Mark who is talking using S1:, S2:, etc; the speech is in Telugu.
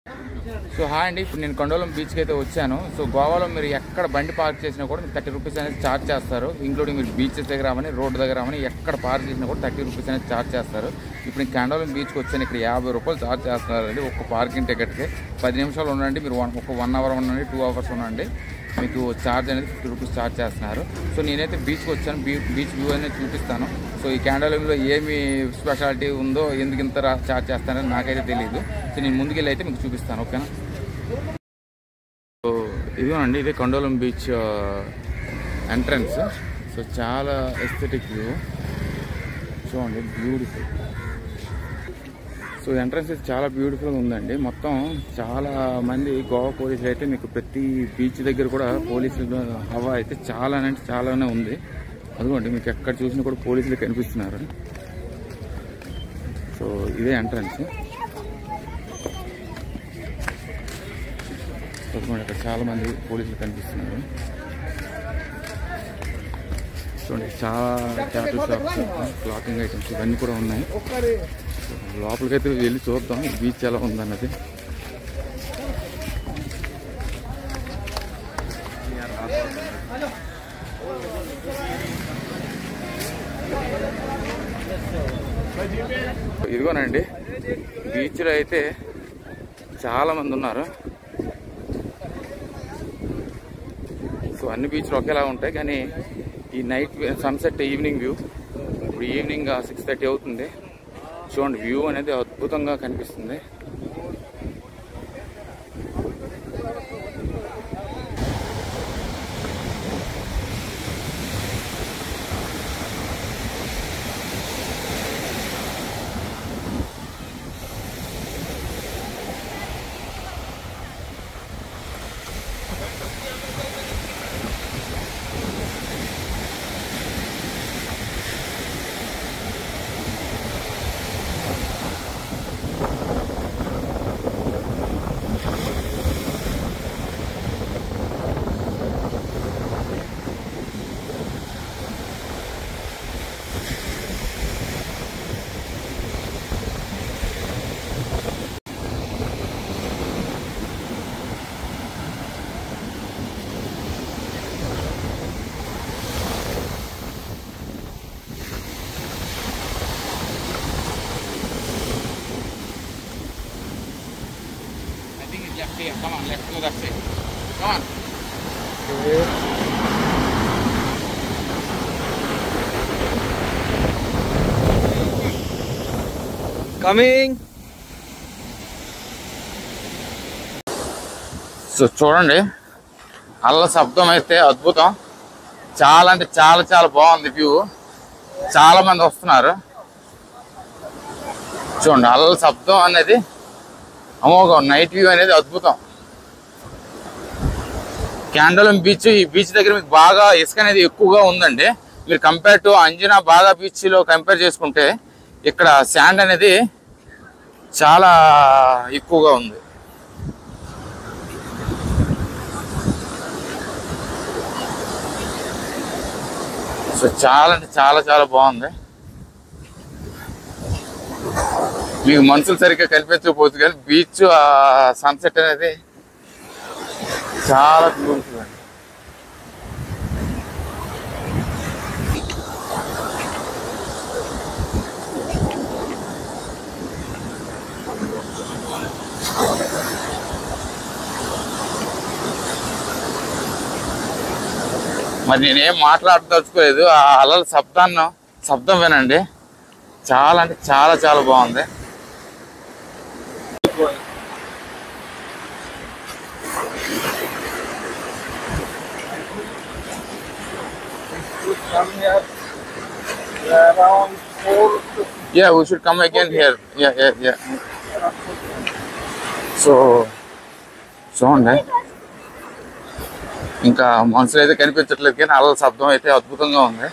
S1: సో హాయ్ అండి, ఇప్పుడు నేను కొండోలం బీచ్కి అయితే వచ్చాను. సో గోవాలో మీరు ఎక్కడ బండి పార్క్ చేసినా కూడా మీకు 30 రూపీస్ అనేది ఛార్జ్ చేస్తారు. ఇంక్లూడింగ్ మీరు బీచెస్ దగ్గర అవని రోడ్డు దగ్గర అవని ఎక్కడ పార్క్ చేసినా కూడా 30 రూపీస్ అనేది ఛార్జ్ చేస్తారు. ఇప్పుడు నేను కొండోలం బీచ్కి వచ్చాను. ఇక్కడ 50 రూపాయలు ఛార్జ్ చేస్తున్నారండి ఒక్క పార్కింగ్ టికెట్కి. 10 నిమిషాలు ఉండండి, మీరు ఒక 1 అవర్ ఉండండి, 2 అవర్స్ ఉండండి, మీకు ఛార్జ్ అనేది 50 రూపీస్ ఛార్జ్ చేస్తున్నారు. సో నేనైతే బీచ్కి వచ్చాను, బీచ్ వ్యూ అనేది చూపిస్తాను. సో ఈ కొండోలంలో ఏమి స్పెషాలిటీ ఉందో, ఎందుకు ఇంత ఛార్జ్ చేస్తారని నాకైతే తెలియదు. సో నేను ముందుకెళ్ళి అయితే మీకు చూపిస్తాను, ఓకేనా. సో ఇదిగోనండి, ఇదే కొండోలం బీచ్ ఎంట్రన్స్. సో చాలా ఎస్థెటిక్ వ్యూ చూడండి, బ్యూటిఫుల్. సో ఎంట్రన్స్ అయితే చాలా బ్యూటిఫుల్గా ఉందండి. మొత్తం చాలా మంది గోవా పోలీసులు అయితే మీకు ప్రతి బీచ్ దగ్గర కూడా పోలీసులు హవా అయితే అంటే చాలానే ఉంది. అదిగోండి, మీకు ఎక్కడ చూసినా కూడా పోలీసులు కనిపిస్తున్నారు. సో ఇదే ఎంట్రన్స్. ఇక్కడ చాలా మంది పోలీసులు కనిపిస్తున్నారు. చూడండి, చాలా క్యాపిటల్ షాప్స్, క్లాతింగ్ ఐటమ్స్ ఇవన్నీ కూడా ఉన్నాయి. లోపలికైతే వెళ్ళి చూద్దాం ఈ బీచ్ ఎలా ఉందన్నది. ఇదిగోనండి, బీచ్లో అయితే చాలా మంది ఉన్నారు. సో అన్ని బీచ్లు ఒకేలా ఉంటాయి, కానీ ఈ నైట్ సన్సెట్ ఈవినింగ్ వ్యూ, ఇప్పుడు ఈవినింగ్ 6:30 అవుతుంది. చూడండి, వ్యూ అనేది అద్భుతంగా కనిపిస్తుంది. Come on, let's go that way. Come on.
S2: Coming.
S1: So చూడండి, అల్ల శబ్దం అయితే అద్భుతం. చాలా అంటే చాలా బాగుంది వ్యూ. చాలా మంది వస్తున్నారు. చూడండి, అల్ల శబ్దం అనేది అమోఘం. నైట్ వ్యూ అనేది అద్భుతం. కొండోలం బీచ్, ఈ బీచ్ దగ్గర మీకు బాగా ఇసుక అనేది ఎక్కువగా ఉందండి. మీరు కంపేర్ టు అంజనా బాగా బీచ్లో కంపేర్ చేసుకుంటే ఇక్కడ శాండ్ అనేది చాలా ఎక్కువగా ఉంది. సో చాలా అంటే చాలా బాగుంది. మీకు మనుషులు సరిగ్గా కనిపించకపోవచ్చు, కానీ బీచ్ సన్సెట్ అనేది చాలా బ్యూటిఫుల్ అండి. మరి నేనేం మాట్లాడదలుచుకోలేదు. ఆ అలల శబ్దం వినండి. చాలా అంటే చాలా బాగుంది. Yeah, we should come again here. Yeah. So చూడండి, ఇంకా మనుషులు అయితే కనిపించట్లేదు, కానీ అలల శబ్దం అయితే అద్భుతంగా ఉంది.